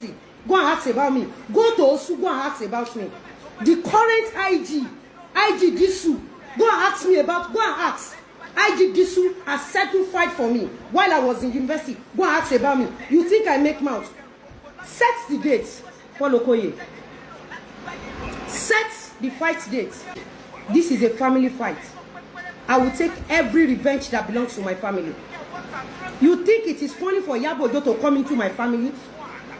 Go and ask about me. Go to Osu, go and ask about me. The current IG Disu, go and ask me about, go and ask. IG Disu has settled fight for me while I was in university. Go and ask about me. You think I make mouth? Set the date. Paul Okoye. Set the fight date. This is a family fight. I will take every revenge that belongs to my family. You think it is funny for IYABO OJO to come into my family?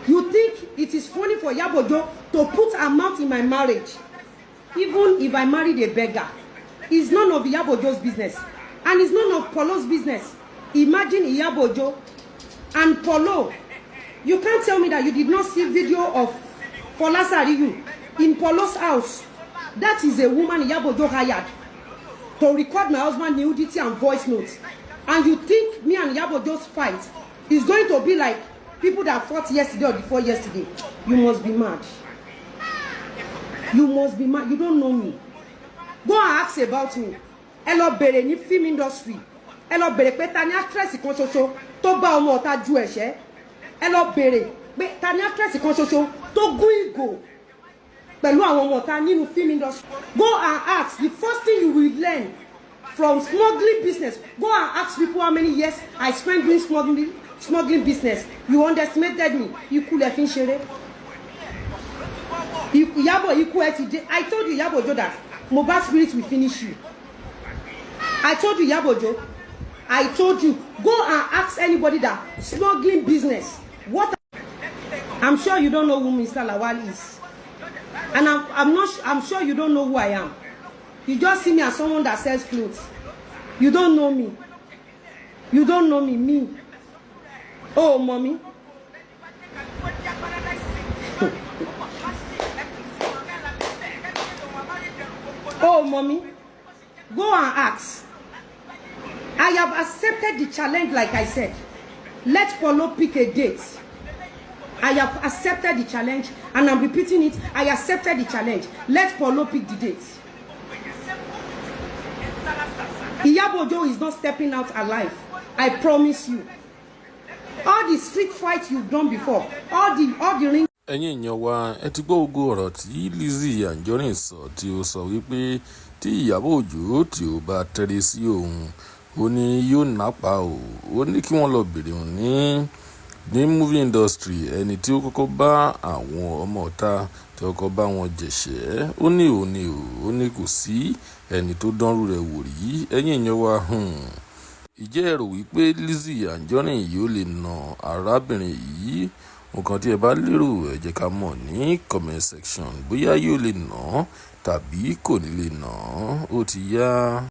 You think it is funny for IYABO OJO to put her mouth in my marriage? Even if I married a beggar, it's none of IYABO OJO's business. And it's none of Polo's business. Imagine IYABO OJO and Polo. You can't tell me that you did not see video of Fola Sariyu in Polo's house. That is a woman IYABO OJO hired to record my husband's nudity and voice notes. And you think me and IYABO OJO's fight is going to be like people that fought yesterday or before yesterday? You must be mad. You must be mad. You don't know me. Go and ask about me. Hello, bere ni film industry. Hello, bere pe ta ni actress kan ṣoṣo tó bá ọmọ ọ̀tá ju ẹ̀ṣẹ̀. Hello, bere pe ta ni actress kan ṣoṣo tó gún ìgò pẹ̀lú àwọn ọmọ ọ̀tá nínú film industry. Go and ask. The first thing you will learn from smuggling business. Go and ask people how many years I spent doing smuggling business. You underestimated me. You could have finished. I told you, IYABO OJO, that Mohbad spirit will finish you. I told you, IYABO OJO. I told you, go and ask anybody that smuggling business. What? I'm sure you don't know who Mr. Lawal is, and I'm sure you don't know who I am. You just see me as someone that sells clothes. You don't know me. You don't know me. Me. Oh, mommy. Oh, mommy. Go and ask. I have accepted the challenge, like I said. Let Polo pick a date. I have accepted the challenge, and I'm repeating it. I accepted the challenge. Let Polo pick the date. IYABO OJO is not stepping out alive. I promise you. All the street fights you've done before, all the ring. Ẹ̀yin èèyàn wa, ẹ ti gbọ́ gbogbo ọ̀rọ̀ tí Lizzy Anjorin sọ, tí ó sọ wípé tí IYABO OJO tí ó bá tẹ̀lé sí òun, ó ní yóò nápa o. Ó ní kí wọ́n lọ bèrè òun ní movie industry, ẹni tí ó kọ́kọ́ bá àwọn ọmọ ọ̀tá tí ó kọ́kọ́ bá wọn jẹ̀ṣẹ́. Ó ní kò sí ẹni tó dánrú rẹ̀ wò rí. Ẹ̀yin èèyàn wa, ìjẹ́ ẹ rò wípé Lizzy Anjorin yóò lè nà arábìnrin yìí? Nǹkan tí ẹ bá lérò, ẹ jẹ́ ká mọ̀ ní comment section bóyá yóò lè nà tàbí kò ní lè nà. Ó ti yá.